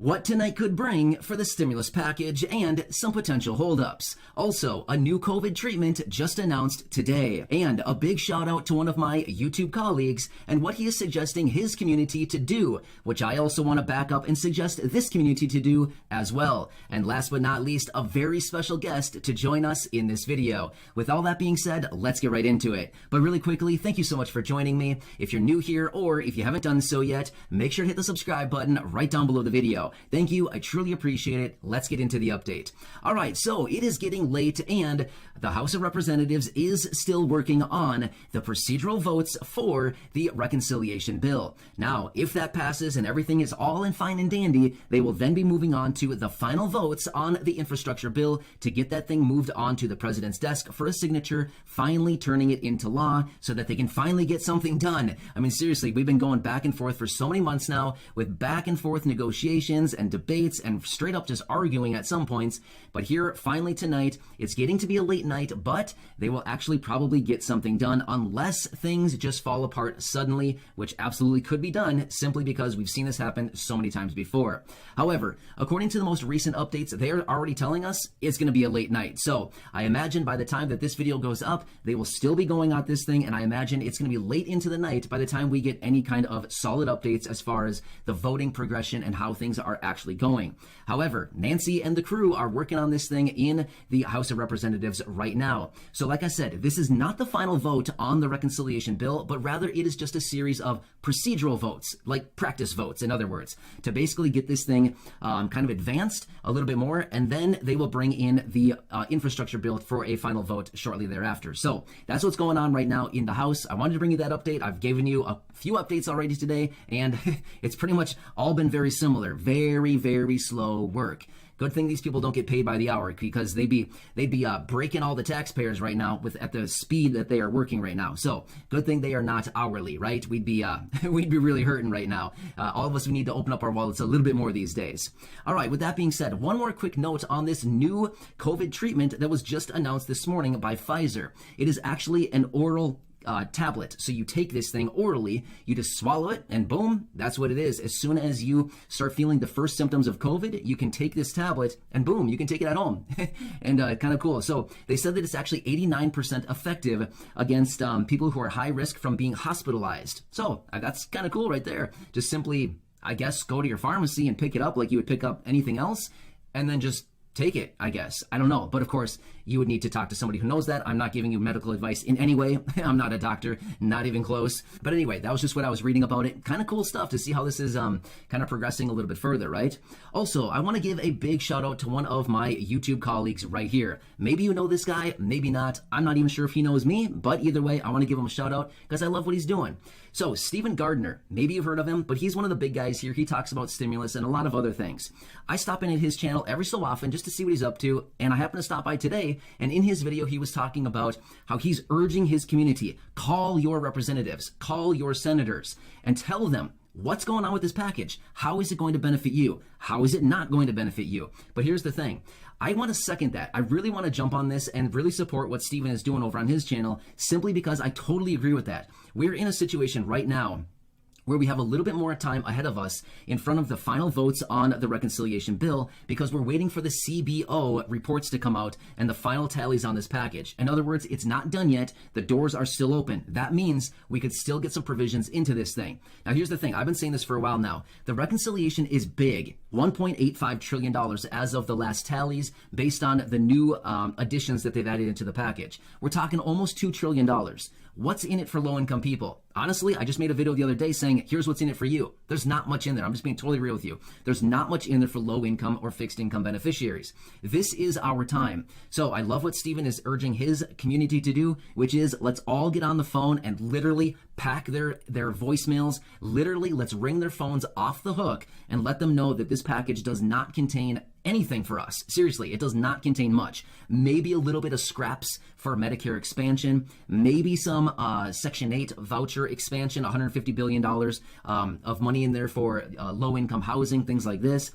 what tonight could bring for the stimulus package, and some potential holdups. Also, a new COVID treatment just announced today, and a big shout out to one of my YouTube colleagues and what he is suggesting his community to do, which I also want to back up and suggest this community to do as well. And last but not least, a very special guest to join us in this video. With all that being said, let's get right into it. But really quickly, thank you so much for joining me. If you're new here or if you haven't done so yet, make sure to hit the subscribe button right down below the video. Thank you. I truly appreciate it. Let's get into the update. All right, so it is getting late and the House of Representatives is still working on the procedural votes for the reconciliation bill. Now, if that passes and everything is all in fine and dandy, they will then be moving on to the final votes on the infrastructure bill to get that thing moved on to the president's desk for a signature, finally turning it into law so that they can finally get something done. I mean, seriously, we've been going back and forth for so many months now with back and forth negotiations and debates and straight up just arguing at some points. But here, finally tonight, it's getting to be a late night, but they will actually probably get something done unless things just fall apart suddenly, which absolutely could be done simply because we've seen this happen so many times before. However, according to the most recent updates, they are already telling us it's going to be a late night. So I imagine by the time that this video goes up, they will still be going at this thing, and I imagine it's going to be late into the night by the time we get any kind of solid updates as far as the voting progression and how things are actually going. However, Nancy and the crew are working on this thing in the House of Representatives right now. So like I said, this is not the final vote on the reconciliation bill, but rather it is just a series of procedural votes, like practice votes, in other words, to basically get this thing kind of advanced a little bit more, and then they will bring in the infrastructure bill for a final vote shortly thereafter. So that's what's going on right now in the House. I wanted to bring you that update. I've given you a few updates already today, and it's pretty much all been very similar. Very, very slow work. Good thing these people don't get paid by the hour, because they'd be breaking all the taxpayers right now at the speed that they are working right now. So good thing they are not hourly, right? We'd be really hurting right now. All of us, we need to open up our wallets a little bit more these days. All right. With that being said, one more quick note on this new COVID treatment that was just announced this morning by Pfizer. It is actually an oral tablet. So you take this thing orally, you just swallow it, and boom, that's what it is. As soon as you start feeling the first symptoms of COVID, you can take this tablet and boom, you can take it at home. And kind of cool. So they said that it's actually 89% effective against people who are high risk from being hospitalized. So that's kind of cool right there. Just simply, I guess, go to your pharmacy and pick it up like you would pick up anything else, and then just take it, I guess. I don't know. But of course, you would need to talk to somebody who knows that. I'm not giving you medical advice in any way. I'm not a doctor, not even close. But anyway, that was just what I was reading about it. Kind of cool stuff to see how this is kind of progressing a little bit further, right? Also, I want to give a big shout out to one of my YouTube colleagues right here. Maybe you know this guy, maybe not. I'm not even sure if he knows me, but either way, I want to give him a shout out because I love what he's doing. So Stephan Gardner, maybe you've heard of him, but he's one of the big guys here. He talks about stimulus and a lot of other things. I stop in at his channel every so often just to see what he's up to, and I happen to stop by today, and in his video he was talking about how he's urging his community, call your representatives, call your senators, and tell them what's going on with this package. How is it going to benefit you? How is it not going to benefit you? But here's the thing. I want to second that. I really want to jump on this and really support what Stephan is doing over on his channel, simply because I totally agree with that. We're in a situation right now where we have a little bit more time ahead of us in front of the final votes on the reconciliation bill, because we're waiting for the CBO reports to come out and the final tallies on this package. In other words, it's not done yet. The doors are still open. That means we could still get some provisions into this thing. Now, here's the thing. I've been saying this for a while now. The reconciliation is big. $1.85 trillion as of the last tallies, based on the new additions that they've added into the package. We're talking almost $2 trillion. What's in it for low-income people? Honestly, I just made a video the other day saying, here's what's in it for you. There's not much in there. I'm just being totally real with you. There's not much in there for low-income or fixed-income beneficiaries. This is our time. So I love what Stephan is urging his community to do, which is let's all get on the phone and literally pack their voicemails. Literally, let's ring their phones off the hook and let them know that this package does not contain anything for us. Seriously, it does not contain much. Maybe a little bit of scraps for Medicare expansion, maybe some Section 8 voucher expansion, $150 billion of money in there for low-income housing, things like this,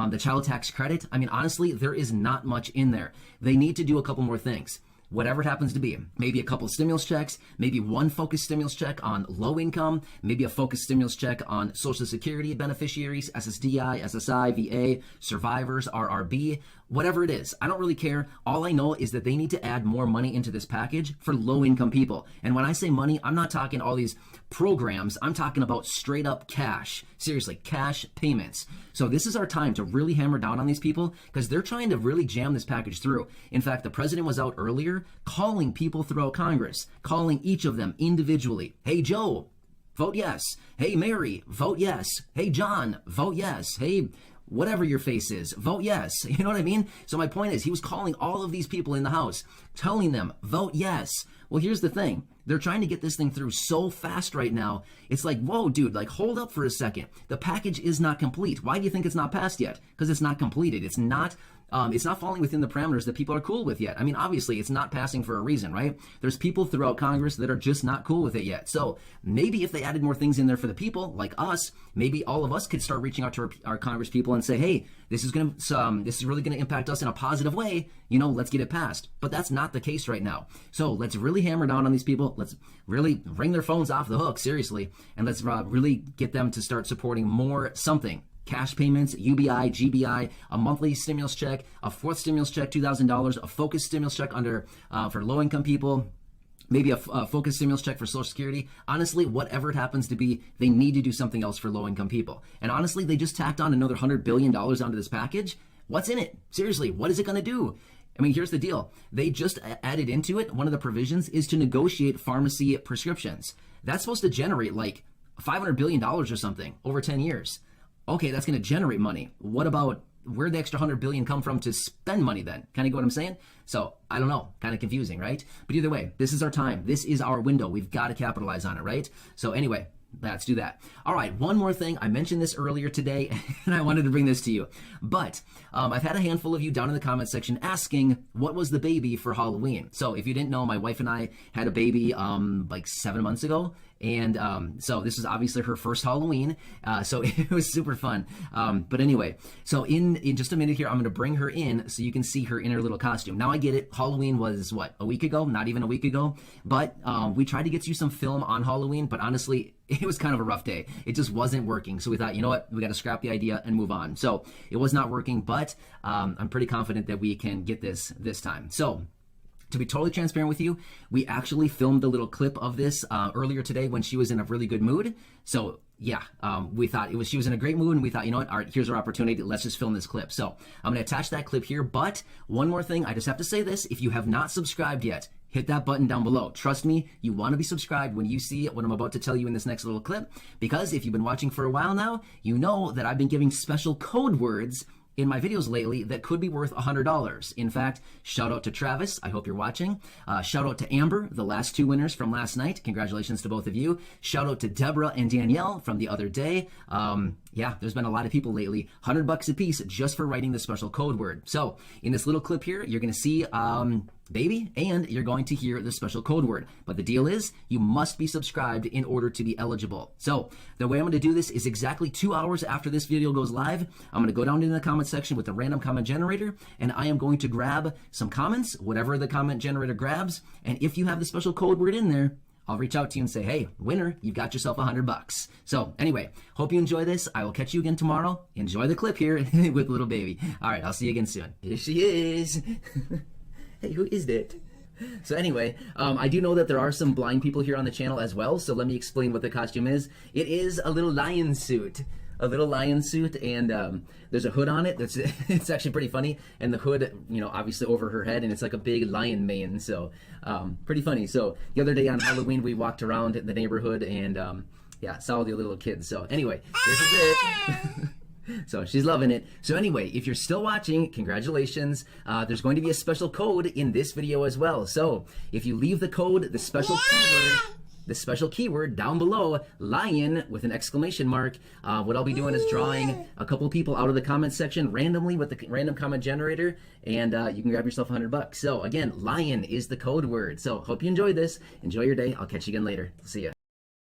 the child tax credit. I mean, honestly, there is not much in there. They need to do a couple more things. whatever it happens to be. Maybe a couple stimulus checks, maybe one focused stimulus check on low income, maybe a focused stimulus check on Social Security beneficiaries, SSDI, SSI, VA, survivors, RRB, whatever it is. I don't really care. All I know is that they need to add more money into this package for low income people. And when I say money, I'm not talking all these programs. I'm talking about straight up cash. Seriously, cash payments. So this is our time to really hammer down on these people because they're trying to really jam this package through. In fact, the president was out earlier calling people throughout Congress, calling each of them individually. Hey, Joe, vote yes. Hey, Mary, vote yes. Hey, John, vote yes. Hey, whatever your face is, vote yes. You know what I mean? So my point is, he was calling all of these people in the House, telling them, vote yes. Well, here's the thing. They're trying to get this thing through so fast right now. It's like, whoa, dude, like, hold up for a second. The package is not complete. Why do you think it's not passed yet? Because it's not completed. It's not falling within the parameters that people are cool with yet. I mean, obviously, it's not passing for a reason, right? There's people throughout Congress that are just not cool with it yet. So maybe if they added more things in there for the people, like us, maybe all of us could start reaching out to our Congress people and say, hey, this is really going to impact us in a positive way. You know, let's get it passed. But that's not the case right now. So let's really hammer down on these people. Let's really ring their phones off the hook, seriously, and let's really get them to start supporting more something. Cash payments, UBI, GBI, a monthly stimulus check, a fourth stimulus check, $2,000, a focused stimulus check for low-income people, maybe a focused stimulus check for Social Security. Honestly, whatever it happens to be, they need to do something else for low-income people. And honestly, they just tacked on another $100 billion onto this package. What's in it? Seriously, what is it going to do? I mean, here's the deal. They just added into it, one of the provisions is to negotiate pharmacy prescriptions. That's supposed to generate like $500 billion or something over 10 years. Okay, that's going to generate money. What about where'd the extra $100 billion come from to spend money then? Kind of get what I'm saying? So I don't know, kind of confusing, right? But either way, this is our time. This is our window. We've got to capitalize on it, right? So anyway, let's do that. All right, one more thing. I mentioned this earlier today, and I wanted to bring this to you. But I've had a handful of you down in the comment section asking, what was the baby for Halloween? So if you didn't know, my wife and I had a baby like 7 months ago. And so this is obviously her first Halloween. So it was super fun. But anyway, so in just a minute here, I'm going to bring her in so you can see her in her little costume. Now I get it. Halloween was what, a week ago? Not even a week ago. But we tried to get you some film on Halloween, but honestly, it was kind of a rough day. It just wasn't working. So we thought, you know what? We got to scrap the idea and move on. So it was not working, but I'm pretty confident that we can get this time. So to be totally transparent with you, we actually filmed a little clip of this earlier today when she was in a really good mood. So yeah, we thought she was in a great mood, and we thought, you know what, all right, here's our opportunity. Let's just film this clip. So I'm going to attach that clip here. But one more thing, I just have to say this. If you have not subscribed yet, hit that button down below. Trust me, you want to be subscribed when you see what I'm about to tell you in this next little clip, because if you've been watching for a while now, you know that I've been giving special code words in my videos lately that could be worth $100. In fact, shout out to Travis. I hope you're watching. Shout out to Amber, the last two winners from last night. Congratulations to both of you. Shout out to Deborah and Danielle from the other day. Yeah, there's been a lot of people lately. $100 a piece just for writing the special code word. So in this little clip here, you're going to see baby, and you're going to hear the special code word. But the deal is, you must be subscribed in order to be eligible. So the way I'm going to do this is exactly 2 hours after this video goes live. I'm going to go down into the comment section with the random comment generator, and I am going to grab some comments, whatever the comment generator grabs. And if you have the special code word in there, I'll reach out to you and say, hey, winner, you've got yourself $100. So anyway, hope you enjoy this. I will catch you again tomorrow. Enjoy the clip here with little baby. All right, I'll see you again soon. Here she is. Hey, who is that? So anyway, I do know that there are some blind people here on the channel as well, so let me explain what the costume is. It is a little lion suit. A little lion suit, and there's a hood on it. It's actually pretty funny, and the hood, you know, obviously over her head, and it's like a big lion mane, so pretty funny. So the other day on Halloween, we walked around the neighborhood, and yeah, saw all the little kids. So anyway, this is it. So she's loving it. So anyway, if you're still watching, congratulations. There's going to be a special code in this video as well. So if you leave the code, the special keyword down below, lion with an exclamation mark, what I'll be doing is drawing a couple people out of the comment section randomly with the random comment generator, and you can grab yourself $100. So again, lion is the code word. So hope you enjoyed this. Enjoy your day. I'll catch you again later. See ya.